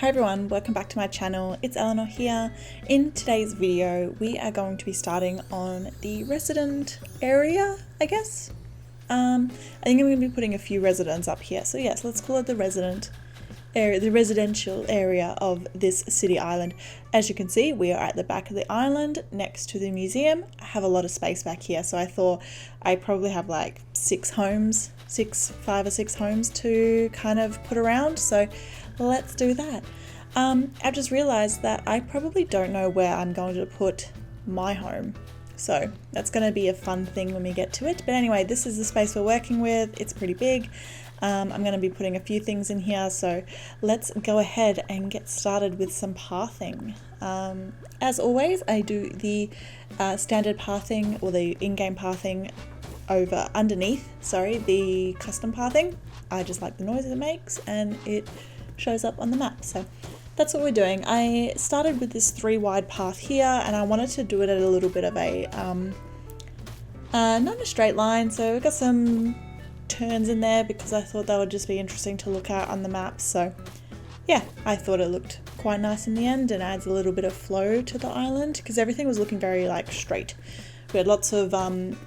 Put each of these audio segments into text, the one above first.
everyone, welcome back to my channel. It's Eleanor here. In today's video we are going to be starting on the resident area, I guess. I think I'm going to be putting a few residents up here, so yes, let's call it the resident area, the residential area of this city island. As you can see, we are at the back of the island next to the museum. I have a lot of space back here, so I thought I probably have like 5 or 6 homes to kind of put around, so let's do that. I've just realized that I probably don't know where I'm going to put my home, so that's going to be a fun thing when we get to it. But anyway, this is the space we're working with. It's pretty big. I'm going to be putting a few things in here, so let's go ahead and get started with some pathing. As always, I do the standard pathing, or the in-game pathing underneath the custom pathing. I just like the noise it makes and it shows up on the map, so that's what we're doing. I started with this 3 wide path here and I wanted to do it at a little bit of a not a straight line, so we've got some turns in there because I thought that would just be interesting to look at on the map. So yeah, I thought it looked quite nice in the end and adds a little bit of flow to the island because everything was looking very like straight. We had lots of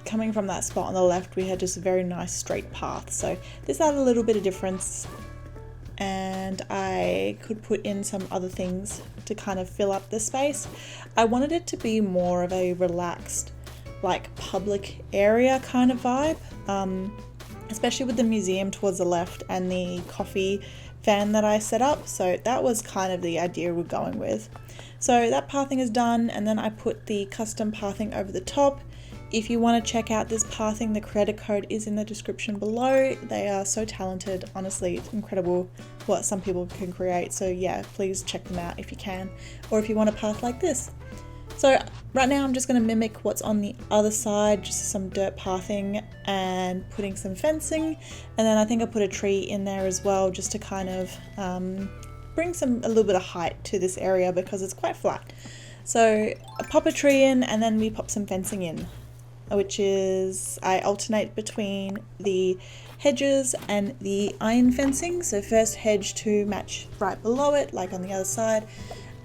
coming from that spot on the left, we had just a very nice straight path, so this added a little bit of difference. And I could put in some other things to kind of fill up the space. I wanted it to be more of a relaxed, like public area kind of vibe, especially with the museum towards the left and the coffee van that I set up. So that was kind of the idea we're going with. So that pathing is done, and then I put the custom pathing over the top. If you want to check out this pathing, the creator code is in the description below. They are so talented, honestly, it's incredible what some people can create. So yeah, please check them out if you can, or if you want a path like this. So right now I'm just going to mimic what's on the other side, just some dirt pathing and putting some fencing. And then I think I'll put a tree in there as well, just to kind of bring a little bit of height to this area because it's quite flat. So I pop a tree in and then we pop some fencing in, which is, I alternate between the hedges and the iron fencing. So first hedge to match right below it, like on the other side,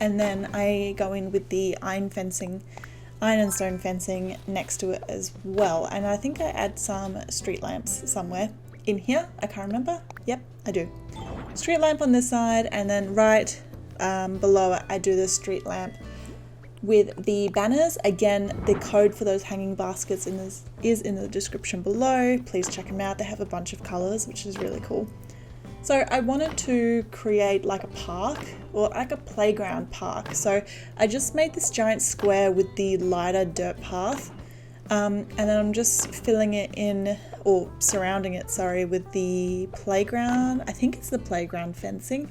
and then I go in with the iron and stone fencing next to it as well. And I think I add some street lamps somewhere in here, I can't remember. Yep, I do. Street lamp on this side, and then right below it I do the street lamp with the banners. Again, the code for those hanging baskets is in the description below. Please check them out. They have a bunch of colors, which is really cool. So I wanted to create like a park, or like a playground park. So I just made this giant square with the lighter dirt path, and then I'm just filling it in, or surrounding it, sorry, with the playground. I think it's the playground fencing.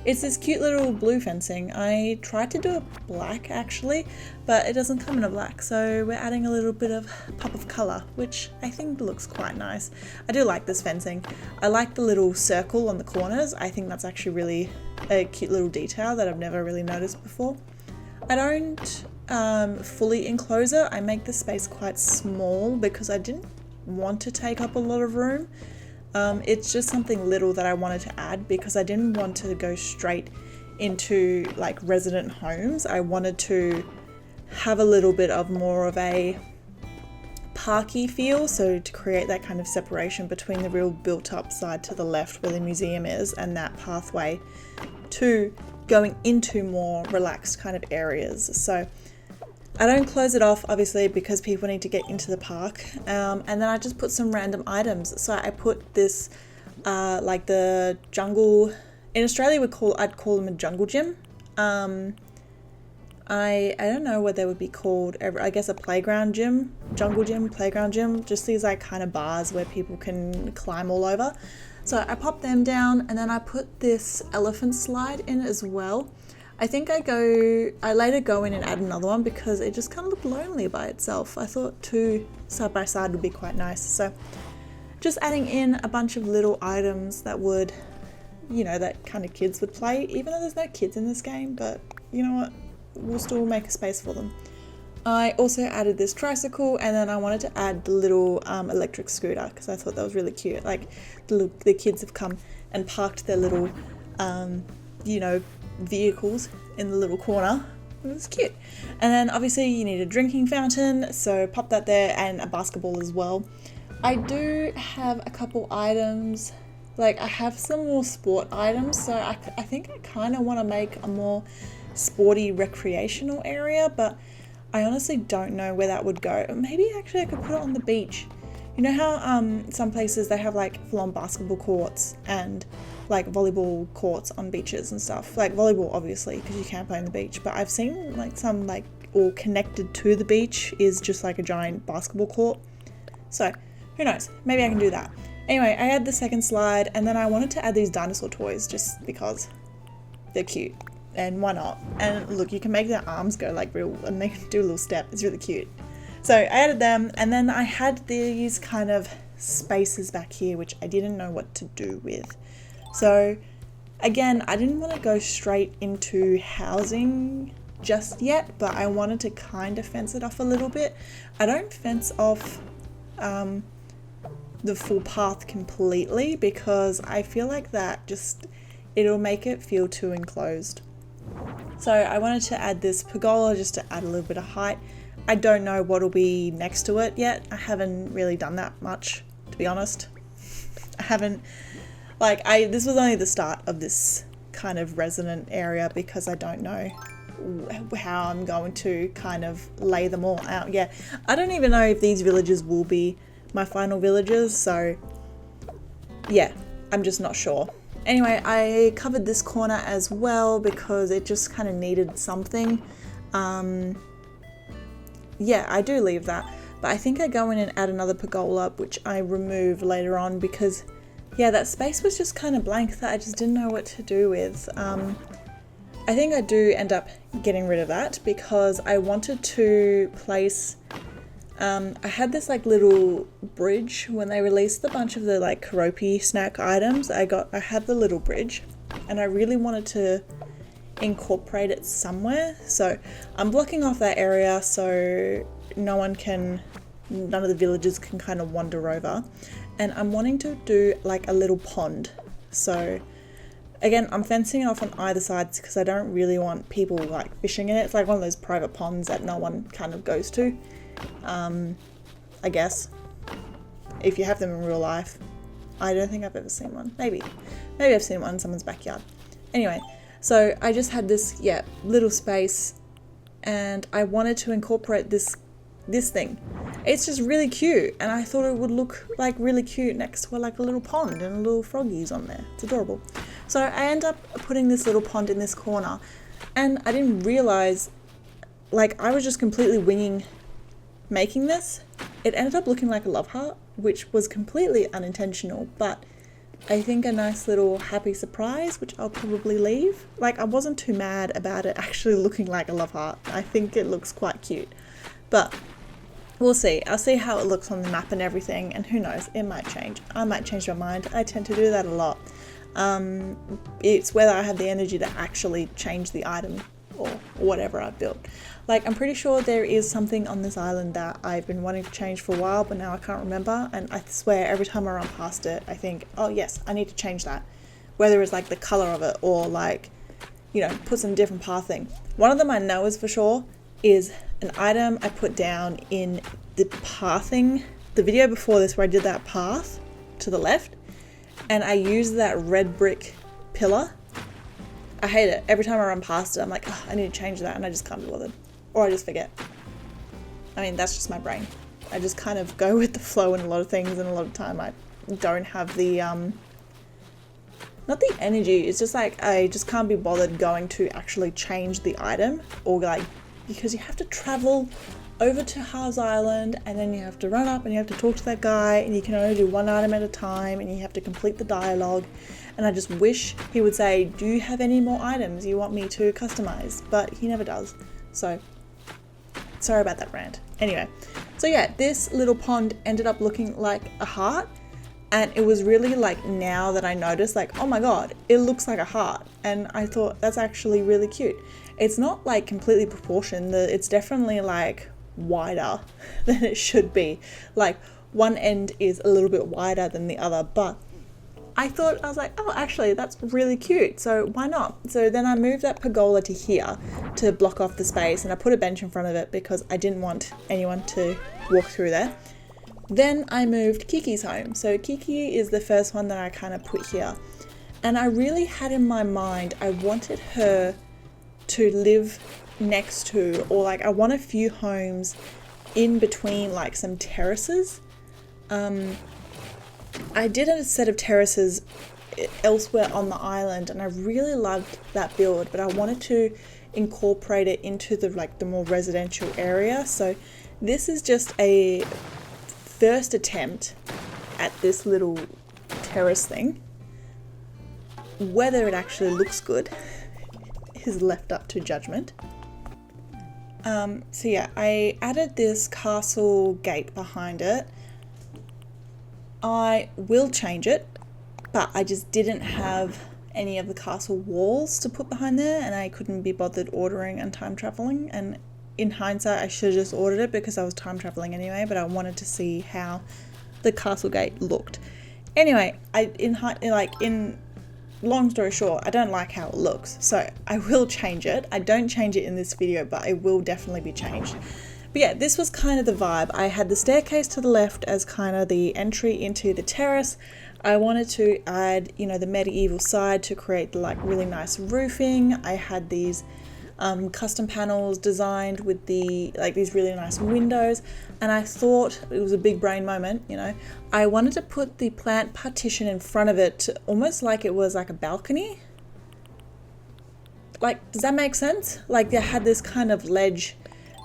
It's this cute little blue fencing. I tried to do it black actually, but it doesn't come in a black, so we're adding a little bit of pop of colour, which I think looks quite nice. I do like this fencing. I like the little circle on the corners. I think that's actually really a cute little detail that I've never really noticed before. I don't fully enclose it. I make the space quite small because I didn't want to take up a lot of room. It's just something little that I wanted to add because I didn't want to go straight into like resident homes. I wanted to have a little bit of more of a parky feel, so to create that kind of separation between the real built up side to the left where the museum is and that pathway to going into more relaxed kind of areas. So I don't close it off obviously because people need to get into the park, and then I just put some random items. So I put this like the jungle, in Australia I'd call them a jungle gym. I don't know what they would be called, I guess a playground gym, jungle gym, playground gym, just these like kind of bars where people can climb all over. So I pop them down, and then I put this elephant slide in as well. I think I later go in and add another one because it just kind of looked lonely by itself. I thought 2 side by side would be quite nice. So just adding in a bunch of little items that would, you know, that kind of kids would play, even though there's no kids in this game, but you know what, we'll still make a space for them. I also added this tricycle, and then I wanted to add the little electric scooter because I thought that was really cute. Like the kids have come and parked their little, you know, vehicles in the little corner. It was cute. And then obviously you need a drinking fountain, so pop that there, and a basketball as well. I do have a couple items, like I have some more sport items, so I think I kind of want to make a more sporty recreational area, but I honestly don't know where that would go. Maybe actually I could put it on the beach. You know how some places they have like full-on basketball courts and like volleyball courts on beaches and stuff. Like volleyball obviously because you can't play on the beach, but I've seen like some like all connected to the beach is just like a giant basketball court. So who knows, maybe I can do that. Anyway, I had the second slide, and then I wanted to add these dinosaur toys just because they're cute. And why not? And look, you can make their arms go like real, and they do a little step. It's really cute. So I added them, and then I had these kind of spaces back here, which I didn't know what to do with. So again, I didn't want to go straight into housing just yet, but I wanted to kind of fence it off a little bit. I don't fence off the full path completely because I feel like that it'll make it feel too enclosed. So I wanted to add this pergola just to add a little bit of height. I don't know what'll be next to it yet. I haven't really done that much, to be honest. I haven't, this was only the start of this kind of resident area because I don't know how I'm going to kind of lay them all out yet. I don't even know if these villages will be my final villages, so yeah, I'm just not sure. Anyway, I covered this corner as well because it just kind of needed something. Yeah, I do leave that, but I think I go in and add another pergola, which I remove later on because yeah, that space was just kind of blank that I just didn't know what to do with. I think I do end up getting rid of that because I wanted to place I had this like little bridge when they released a bunch of the like Karopi snack items. I had the little bridge and I really wanted to incorporate it somewhere. So I'm blocking off that area so none of the villagers can kind of wander over. And I'm wanting to do like a little pond. So again, I'm fencing it off on either side because I don't really want people like fishing in it. It's like one of those private ponds that no one kind of goes to. I guess if you have them in real life. I don't think I've ever seen one. Maybe I've seen one in someone's backyard. Anyway, so I just had this little space and I wanted to incorporate this thing. It's just really cute and I thought it would look like really cute next to like a little pond and little froggies on there. It's adorable. So I end up putting this little pond in this corner and I didn't realize, like I was just completely winging making this. It ended up looking like a love heart, which was completely unintentional, but I think a nice little happy surprise, which I'll probably leave. Like I wasn't too mad about it actually looking like a love heart. I think it looks quite cute, but we'll see. I'll see how it looks on the map and everything, and who knows, it might change. I might change my mind. I tend to do that a lot. It's whether I have the energy to actually change the item or whatever I've built. Like I'm pretty sure there is something on this island that I've been wanting to change for a while, but now I can't remember, and I swear every time I run past it I think, oh yes, I need to change that, whether it's like the color of it or like, you know, put some different pathing. One of them I know is for sure is an item I put down in the pathing, the video before this where I did that path to the left, and I used that red brick pillar. I hate it. Every time I run past it I'm like, oh, I need to change that, and I just can't be bothered. Or I just forget. I mean, that's just my brain. I just kind of go with the flow in a lot of things, and a lot of time I don't have the, not the energy, it's just like I just can't be bothered going to actually change the item, or like, because you have to travel over to Haas Island, and then you have to run up and you have to talk to that guy, and you can only do one item at a time, and you have to complete the dialogue. And I just wish he would say, do you have any more items you want me to customize? But he never does. So sorry about that rant. Anyway, so yeah, this little pond ended up looking like a heart, and it was really like, now that I noticed, like, oh my god, it looks like a heart, and I thought that's actually really cute. It's not like completely proportioned, it's definitely like wider than it should be. Like one end is a little bit wider than the other, but I was like, oh, actually, that's really cute. So why not? So then I moved that pergola to here to block off the space, and I put a bench in front of it because I didn't want anyone to walk through there. Then I moved Kiki's home. So Kiki is the first one that I kind of put here. And I really had in my mind, I wanted her to live next to, or like I want a few homes in between like some terraces. I did a set of terraces elsewhere on the island and I really loved that build, but I wanted to incorporate it into the more residential area. So this is just a first attempt at this little terrace thing. Whether it actually looks good is left up to judgment. So yeah, I added this castle gate behind it. I will change it, but I just didn't have any of the castle walls to put behind there, and I couldn't be bothered ordering and time traveling. And in hindsight, I should have just ordered it because I was time traveling anyway, but I wanted to see how the castle gate looked. Anyway, long story short, I don't like how it looks, so I will change it. I don't change it in this video, but it will definitely be changed. But yeah, this was kind of the vibe. I had the staircase to the left as kind of the entry into the terrace. I wanted to add, the medieval side to create the really nice roofing. I had these custom panels designed with these really nice windows, and I thought it was a big brain moment. I wanted to put the plant partition in front of it almost like it was like a balcony. Does that make sense? They had this kind of ledge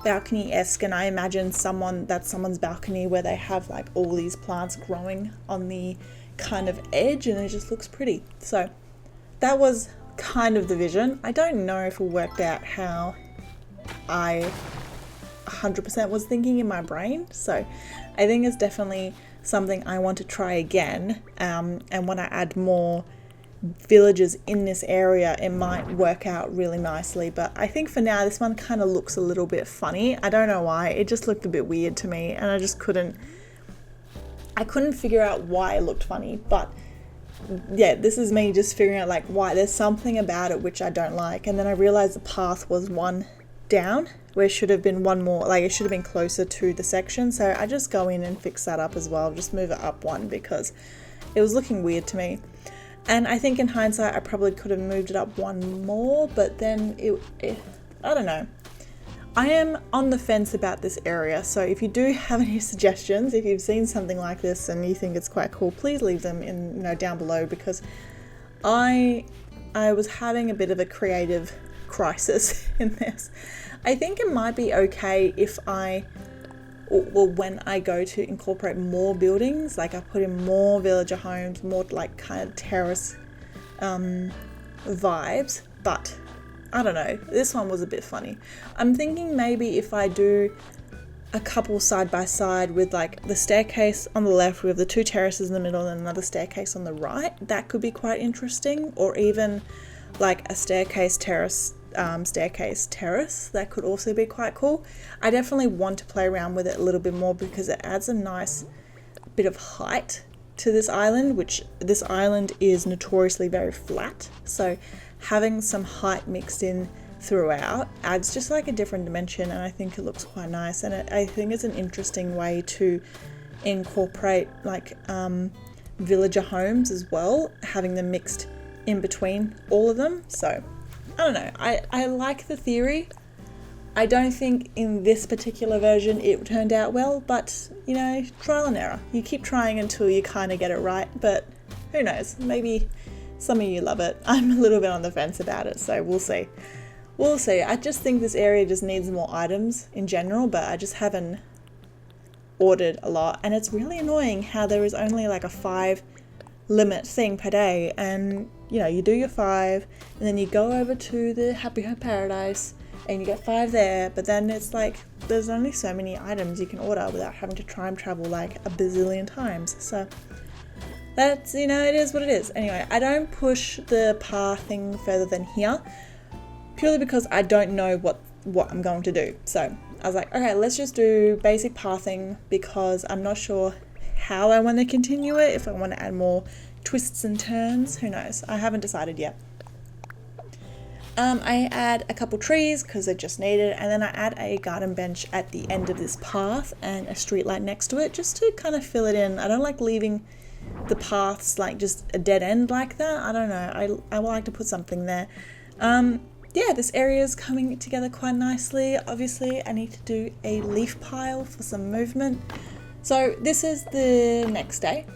balcony-esque, and I imagine someone's balcony where they have all these plants growing on the kind of edge, and it just looks pretty. So that was kind of the vision. I don't know if it worked out how I 100% was thinking in my brain, so I think it's definitely something I want to try again, and when I add more villages in this area it might work out really nicely. But I think for now this one kind of looks a little bit funny. I don't know why, it just looked a bit weird to me, and I couldn't figure out why it looked funny. But yeah, this is me just figuring out why. There's something about it which I don't like, and then I realized the path was one down where it should have been one more, it should have been closer to the section, so I just go in and fix that up as well, just move it up one because it was looking weird to me. And I think in hindsight I probably could have moved it up one more, but then I don't know. I am on the fence about this area, so if you do have any suggestions, if you've seen something like this and you think it's quite cool, please leave them in down below, because I was having a bit of a creative crisis in this. I think it might be okay if when I go to incorporate more buildings, I put in more villager homes, more kind of terrace vibes, but I don't know, this one was a bit funny. I'm thinking maybe if I do a couple side by side with the staircase on the left, we have the two terraces in the middle and another staircase on the right, that could be quite interesting. Or even a staircase terrace, that could also be quite cool. I definitely want to play around with it a little bit more because it adds a nice bit of height to this island, which this island is notoriously very flat, so having some height mixed in throughout adds just a different dimension, and I think it looks quite nice. And I think it's an interesting way to incorporate villager homes as well, having them mixed in between all of them. So I don't know, I like the theory. I don't think in this particular version it turned out well, but trial and error. You keep trying until you kind of get it right, but who knows, maybe some of you love it. I'm a little bit on the fence about it, so we'll see. I just think this area just needs more items in general, but I just haven't ordered a lot, and it's really annoying how there is only a 5 limit thing per day, and you do your 5 and then you go over to the Happy Home Paradise and you get 5 there, but then it's there's only so many items you can order without having to time travel a bazillion times. So that's, it is what it is. Anyway, I don't push the path thing further than here purely because I don't know what I'm going to do. So I was okay, let's just do basic pathing because I'm not sure how I want to continue it, if I want to add more twists and turns. Who knows? I haven't decided yet. I add a couple trees because I just need it, and then I add a garden bench at the end of this path and a street light next to it just to kind of fill it in. I don't like leaving the paths like just a dead end like that. I don't know. I like to put something there. Yeah, this area is coming together quite nicely. Obviously, I need to do a leaf pile for some movement. So this is the next day.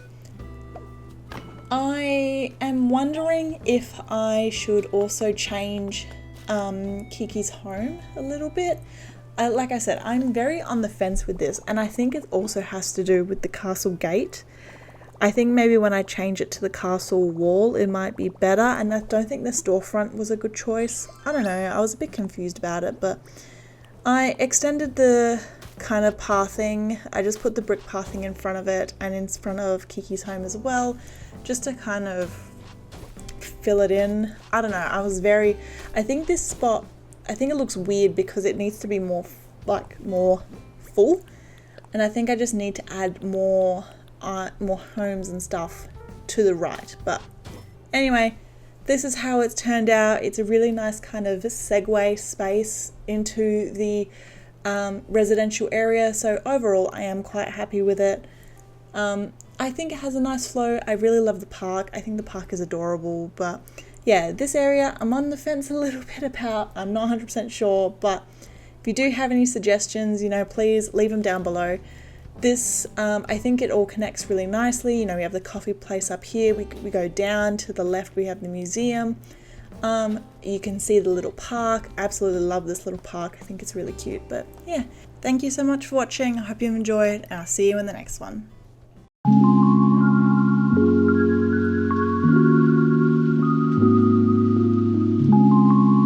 I am wondering if I should also change Kiki's home a little bit. Like I said, I'm very on the fence with this, and I think it also has to do with the castle gate. I think maybe when I change it to the castle wall, it might be better, and I don't think the storefront was a good choice. I don't know, I was a bit confused about it, but I extended the kind of pathing. I just put the brick pathing in front of it and in front of Kiki's home as well, just to kind of fill it in. I don't know, I think this spot, I think it looks weird because it needs to be more full, and I think I just need to add more homes and stuff to the right. But anyway, this is how it's turned out. It's a really nice kind of segue space into the residential area, so overall I am quite happy with it. I think it has a nice flow. I really love the park. I think the park is adorable, but yeah, this area I'm on the fence a little bit about. I'm not 100% sure, but if you do have any suggestions, please leave them down below. This, I think it all connects really nicely. We have the coffee place up here. We go down to the left, we have the museum. You can see the little park. Absolutely love this little park. I think it's really cute. But yeah, thank you so much for watching. I hope you enjoyed, and I'll see you in the next one.